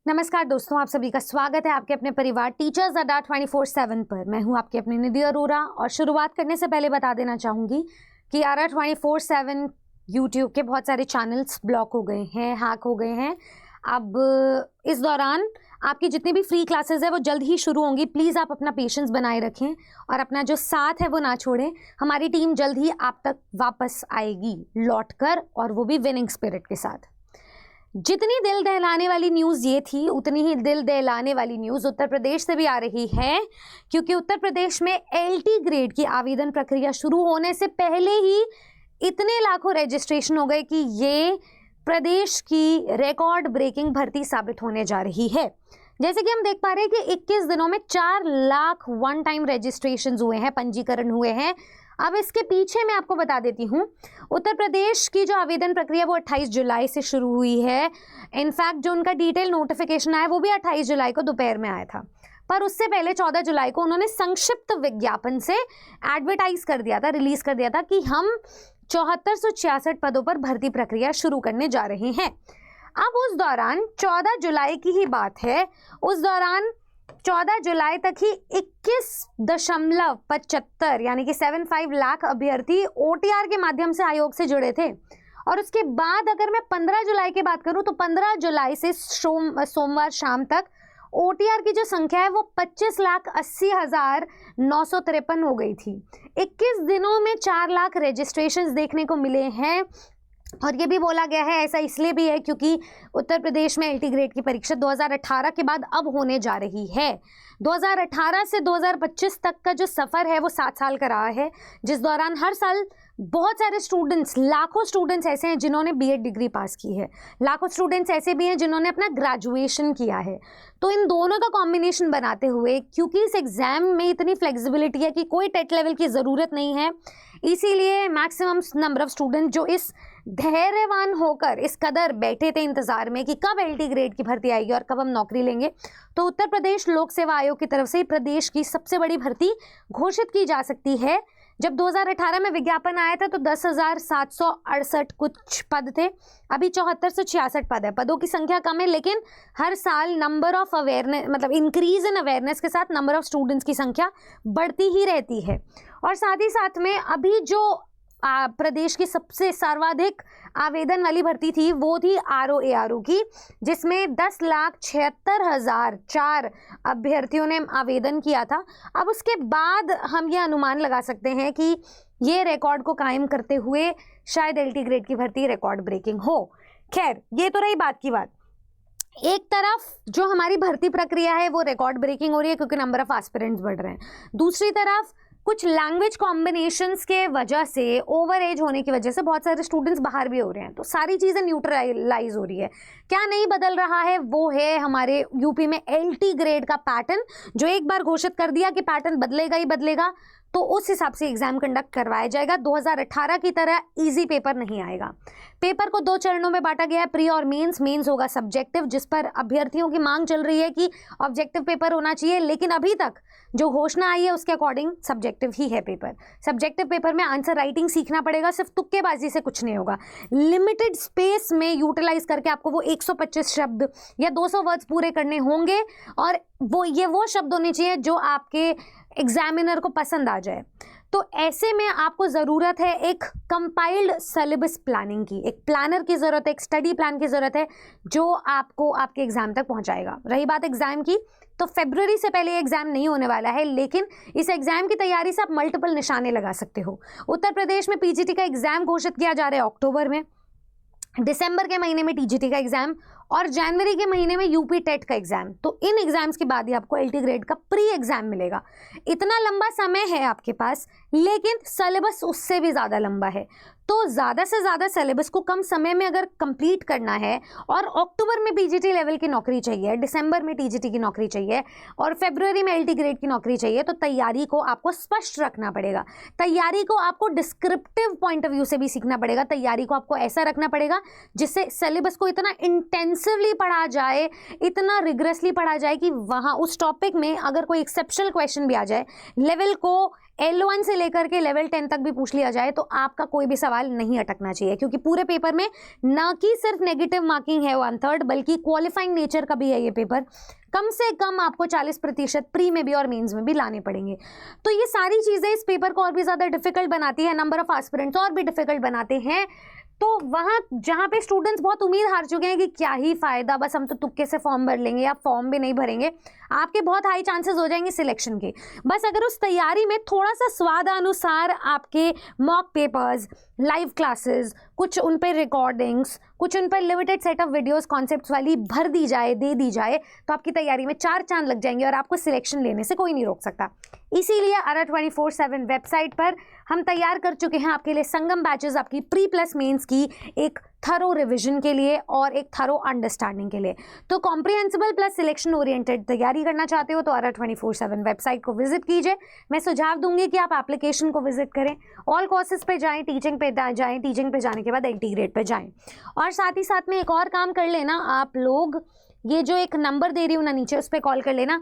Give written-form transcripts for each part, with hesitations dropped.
नमस्कार दोस्तों, आप सभी का स्वागत है आपके अपने परिवार टीचर्स अड्डा 24/7 पर। मैं हूं आपकी अपनी निधि अरोरा और शुरुआत करने से पहले बता देना चाहूँगी कि अड्डा 24/7 यूट्यूब के बहुत सारे चैनल्स ब्लॉक हो गए हैं, हैक हो गए हैं। अब इस दौरान आपकी जितनी भी फ्री क्लासेस है वो जल्द ही शुरू होंगी। प्लीज़ आप अपना पेशेंस बनाए रखें और अपना जो साथ है वो ना छोड़ें। हमारी टीम जल्द ही आप तक वापस आएगी लौट कर, और वो भी विनिंग स्पिरिट के साथ। जितनी दिल दहलाने वाली न्यूज़ ये थी, उतनी ही दिल दहलाने वाली न्यूज़ उत्तर प्रदेश से भी आ रही है, क्योंकि उत्तर प्रदेश में एलटी ग्रेड की आवेदन प्रक्रिया शुरू होने से पहले ही इतने लाखों रजिस्ट्रेशन हो गए कि ये प्रदेश की रिकॉर्ड ब्रेकिंग भर्ती साबित होने जा रही है। जैसे कि हम देख पा रहे हैं कि 21 दिनों में 4 लाख वन टाइम रजिस्ट्रेशन हुए हैं, पंजीकरण हुए हैं। अब इसके पीछे मैं आपको बता देती हूँ, उत्तर प्रदेश की जो आवेदन प्रक्रिया वो 28 जुलाई से शुरू हुई है। इनफैक्ट जो उनका डिटेल नोटिफिकेशन आया वो भी 28 जुलाई को दोपहर में आया था, पर उससे पहले 14 जुलाई को उन्होंने संक्षिप्त विज्ञापन से एडवर्टाइज कर दिया था, रिलीज कर दिया था कि हम 7466 पदों पर भर्ती प्रक्रिया शुरू करने जा रहे हैं। अब उस दौरान 14 जुलाई की ही बात है, उस दौरान 14 जुलाई तक ही 21.75 यानी कि 75 लाख अभ्यर्थी ओटीआर के माध्यम से आयोग से जुड़े थे। और उसके बाद अगर मैं 15 जुलाई की बात करूं तो 15 जुलाई से सोमवार शाम तक ओटीआर की जो संख्या है वो 25,80,953 हो गई थी। 21 दिनों में 4 लाख रजिस्ट्रेशंस देखने को मिले हैं। और ये भी बोला गया है, ऐसा इसलिए भी है क्योंकि उत्तर प्रदेश में एलटी ग्रेड की परीक्षा 2018 के बाद अब होने जा रही है। 2018 से 2025 तक का जो सफ़र है वो 7 साल का रहा है, जिस दौरान हर साल बहुत सारे स्टूडेंट्स, लाखों स्टूडेंट्स ऐसे हैं जिन्होंने बीएड डिग्री पास की है, लाखों स्टूडेंट्स ऐसे भी हैं जिन्होंने अपना ग्रेजुएशन किया है। तो इन दोनों का कॉम्बिनेशन बनाते हुए, क्योंकि इस एग्ज़ाम में इतनी फ्लेक्सिबिलिटी है कि कोई टेट लेवल की ज़रूरत नहीं है, इसीलिए मैक्सिमम नंबर ऑफ स्टूडेंट जो इस धैर्यवान होकर इस कदर बैठे थे इंतजार में कि कब एलटी ग्रेड की भर्ती आएगी और कब हम नौकरी लेंगे, तो उत्तर प्रदेश लोक सेवा आयोग की तरफ से प्रदेश की सबसे बड़ी भर्ती घोषित की जा सकती है। जब 2018 में विज्ञापन आया था तो 10,768 कुछ पद थे, अभी 7466 पद है। पदों की संख्या कम है, लेकिन हर साल नंबर ऑफ अवेयरनेस, मतलब इंक्रीज इन अवेयरनेस के साथ नंबर ऑफ स्टूडेंट्स की संख्या बढ़ती ही रहती है। और साथ ही साथ में अभी जो प्रदेश की सबसे सर्वाधिक आवेदन वाली भर्ती थी वो थी आरओ की, जिसमें 10,76,004 अभ्यर्थियों ने आवेदन किया था। अब उसके बाद हम ये अनुमान लगा सकते हैं कि ये रिकॉर्ड को कायम करते हुए शायद एलटी ग्रेड की भर्ती रिकॉर्ड ब्रेकिंग हो। खैर, ये तो रही बात की बात। एक तरफ जो हमारी भर्ती प्रक्रिया है वो रिकॉर्ड ब्रेकिंग हो रही है क्योंकि नंबर ऑफ एस्पिरेंट्स बढ़ रहे हैं। दूसरी तरफ कुछ लैंग्वेज कॉम्बिनेशंस के वजह से, ओवर एज होने की वजह से बहुत सारे स्टूडेंट्स बाहर भी हो रहे हैं। तो सारी चीज़ें न्यूट्रलाइज हो रही है। क्या नहीं बदल रहा है वो है हमारे यूपी में एलटी ग्रेड का पैटर्न, जो एक बार घोषित कर दिया कि पैटर्न बदलेगा ही बदलेगा, तो उस हिसाब से एग्जाम कंडक्ट करवाया जाएगा। 2018 की तरह इजी पेपर नहीं आएगा। पेपर को 2 चरणों में बांटा गया है, प्री और मेंस। मेंस होगा सब्जेक्टिव, जिस पर अभ्यर्थियों की मांग चल रही है कि ऑब्जेक्टिव पेपर होना चाहिए, लेकिन अभी तक जो घोषणा आई है उसके अकॉर्डिंग सब्जेक्टिव ही है पेपर। सब्जेक्टिव पेपर में आंसर राइटिंग सीखना पड़ेगा, सिर्फ तुक्केबाजी से कुछ नहीं होगा। लिमिटेड स्पेस में यूटिलाइज करके आपको वो 125 शब्द या 200 वर्ड्स पूरे करने होंगे, और वो शब्द होने चाहिए जो आपके एग्जामिनर को पसंद आ जाए। तो ऐसे में आपको ज़रूरत है एक कंपाइल्ड सिलेबस प्लानिंग की, एक प्लानर की ज़रूरत है, एक स्टडी प्लान की ज़रूरत है जो आपको आपके एग्ज़ाम तक पहुंचाएगा। रही बात एग्ज़ाम की, तो फरवरी से पहले एग्ज़ाम नहीं होने वाला है, लेकिन इस एग्ज़ाम की तैयारी से आप मल्टीपल निशाने लगा सकते हो। उत्तर प्रदेश में पीजीटी का एग्ज़ाम घोषित किया जा रहा है अक्टूबर में, दिसंबर के महीने में टीजीटी का एग्ज़ाम और जनवरी के महीने में यूपी टेट का एग्ज़ाम। तो इन एग्ज़ाम्स के बाद ही आपको एलटी ग्रेड का प्री एग्ज़ाम मिलेगा। इतना लंबा समय है आपके पास, लेकिन सिलेबस उससे भी ज़्यादा लंबा है। तो ज़्यादा से ज़्यादा सिलेबस को कम समय में अगर कंप्लीट करना है, और अक्टूबर में पीजीटी लेवल की नौकरी चाहिए, दिसंबर में टीजीटी की नौकरी चाहिए और फरवरी में एलटी ग्रेड की नौकरी चाहिए, तो तैयारी को आपको स्पष्ट रखना पड़ेगा। तैयारी को आपको डिस्क्रिप्टिव पॉइंट ऑफ व्यू से भी सीखना पड़ेगा। तैयारी को आपको ऐसा रखना पड़ेगा जिससे सिलेबस को इतना इंटेंसिवली पढ़ा जाए, इतना रिग्रेसली पढ़ा जाए कि वहाँ उस टॉपिक में अगर कोई एक्सेप्शनल क्वेश्चन भी आ जाए, लेवल को L1 से लेकर के लेवल 10 तक भी पूछ लिया जाए तो आपका कोई भी सवाल नहीं अटकना चाहिए, क्योंकि पूरे पेपर में ना कि सिर्फ नेगेटिव मार्किंग है 1/3 बल्कि क्वालिफाइंग नेचर का भी है ये पेपर। कम से कम आपको 40% प्री में भी और मेंस में भी लाने पड़ेंगे। तो ये सारी चीज़ें इस पेपर को और भी ज़्यादा डिफिकल्ट बनाती है, नंबर ऑफ एस्पिरेंट्स और भी डिफिकल्ट बनाते हैं। तो वहाँ जहाँ पे स्टूडेंट्स बहुत उम्मीद हार चुके हैं कि क्या ही फ़ायदा, बस हम तो तुक्के से फॉर्म भर लेंगे या फॉर्म भी नहीं भरेंगे, आपके बहुत हाई चांसेस हो जाएंगे सिलेक्शन के। बस अगर उस तैयारी में थोड़ा सा स्वादानुसार आपके मॉक पेपर्स, लाइव क्लासेस, कुछ उन पर रिकॉर्डिंग्स, कुछ उन पर limited set of videos concepts वाली भर दी जाए, दे दी जाए, तो आपकी तैयारी में 4 चांद लग जाएंगे और आपको सिलेक्शन लेने से कोई नहीं रोक सकता। इसीलिए आरा 24/7 वेबसाइट पर हम तैयार कर चुके हैं आपके लिए संगम बैचेस, आपकी प्री प्लस मेंस की एक थरो रिवीजन के लिए और एक थरो अंडरस्टैंडिंग के लिए। तो कॉम्प्रिहेंसिबल प्लस सिलेक्शन ओरिएंटेड तैयारी करना चाहते हो तो आरा 24/7 वेबसाइट को विजिट कीजिए। मैं सुझाव दूंगी कि आप एप्लीकेशन को विजिट करें, ऑल कोर्सेज पे जाएं, टीचिंग पे जाएं, टीचिंग पे जाने के बाद इंटीग्रेट पे जाएं। और साथ ही साथ में एक और काम कर लेना आप लोग, ये जो एक नंबर दे रही हूँ ना नीचे, उस पर कॉल कर लेना।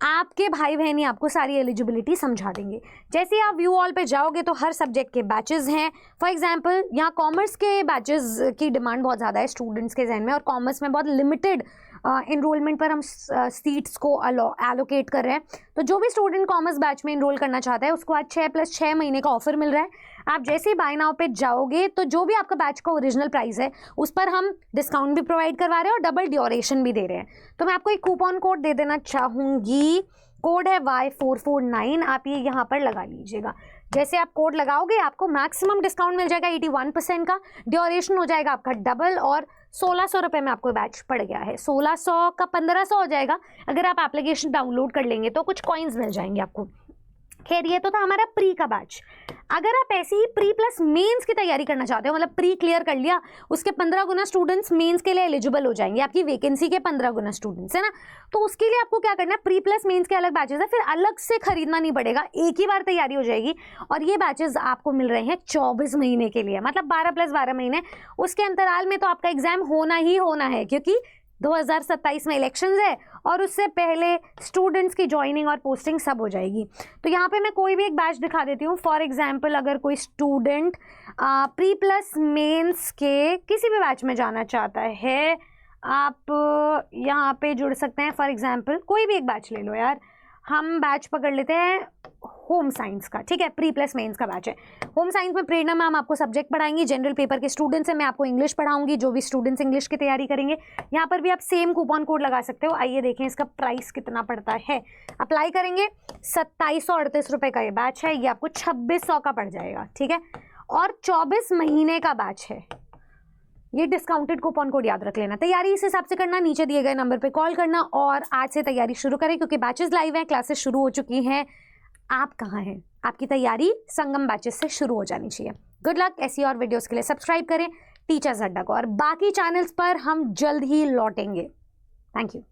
आपके भाई बहन ही आपको सारी एलिजिबिलिटी समझा देंगे। जैसे आप व्यू ऑल पे जाओगे तो हर सब्जेक्ट के बैचेस हैं। फॉर एग्जांपल यहाँ कॉमर्स के बैचेस की डिमांड बहुत ज़्यादा है स्टूडेंट्स के जहन में, और कॉमर्स में बहुत लिमिटेड इनरोलमेंट पर हम सीट्स को एलोकेट कर रहे हैं। तो जो भी स्टूडेंट कॉमर्स बैच में इनरोल करना चाहता है उसको आज 6+6 महीने का ऑफर मिल रहा है। आप जैसे ही बाय नाउ पे जाओगे तो जो भी आपका बैच का ओरिजिनल प्राइस है उस पर हम डिस्काउंट भी प्रोवाइड करवा रहे हैं और डबल ड्यूरेशन भी दे रहे हैं। तो मैं आपको एक कूपन कोड दे देना चाहूँगी, कोड है Y449, आप ये यहाँ पर लगा लीजिएगा। जैसे आप कोड लगाओगे आपको मैक्सिमम डिस्काउंट मिल जाएगा 81% का, ड्यूरेशन हो जाएगा आपका डबल, और 1600 रुपये में आपको बैच पड़ गया है। 1600 का 1500 हो जाएगा अगर आप एप्लीकेशन डाउनलोड कर लेंगे तो कुछ कॉइन्स मिल जाएंगे आपको। खैर ये तो था हमारा प्री का बैच। अगर आप ऐसे ही प्री प्लस मेंस की तैयारी करना चाहते हो, मतलब प्री क्लियर कर लिया, उसके 15 गुना स्टूडेंट्स मेंस के लिए एलिजिबल हो जाएंगे, आपकी वैकेंसी के 15 गुना स्टूडेंट्स है ना, तो उसके लिए आपको क्या करना है, प्री प्लस मेंस के अलग बैचेस है, फिर अलग से खरीदना नहीं पड़ेगा, एक ही बार तैयारी हो जाएगी। और ये बैचेस आपको मिल रहे हैं 24 महीने के लिए, मतलब 12+12 महीने। उसके अंतराल में तो आपका एग्जाम होना ही होना है, क्योंकि 2027 में इलेक्शंस है और उससे पहले स्टूडेंट्स की ज्वाइनिंग और पोस्टिंग सब हो जाएगी। तो यहाँ पे मैं कोई भी एक बैच दिखा देती हूँ। फॉर एग्जांपल अगर कोई स्टूडेंट प्री प्लस मेंस के किसी भी बैच में जाना चाहता है, आप यहाँ पे जुड़ सकते हैं। फॉर एग्जांपल कोई भी एक बैच ले लो यार, हम बैच पकड़ लेते हैं होम साइंस का, ठीक है, प्री प्लस मेंस का बैच है। होम साइंस में प्रेरणा मैम आपको सब्जेक्ट पढ़ाएंगी, जनरल पेपर के स्टूडेंट्स हैं, मैं आपको इंग्लिश पढ़ाऊंगी, जो भी स्टूडेंट्स इंग्लिश की तैयारी करेंगे। यहाँ पर भी आप सेम कूपन कोड लगा सकते हो। आइए देखें इसका प्राइस कितना पड़ता है। अप्लाई करेंगे 2738 रुपये का ये बैच है, ये आपको 2600 का पड़ जाएगा, ठीक है, और 24 महीने का बैच है। ये डिस्काउंटेड कूपन कोड याद रख लेना। तैयारी इस हिसाब से करना, नीचे दिए गए नंबर पे कॉल करना और आज से तैयारी शुरू करें, क्योंकि बैचेस लाइव हैं, क्लासेस शुरू हो चुकी हैं। आप कहाँ हैं? आपकी तैयारी संगम बैचेस से शुरू हो जानी चाहिए। Good luck. ऐसी और वीडियोस के लिए सब्सक्राइब करें टीचर्स अड्डा को, और बाकी चैनल्स पर हम जल्द ही लौटेंगे। Thank you.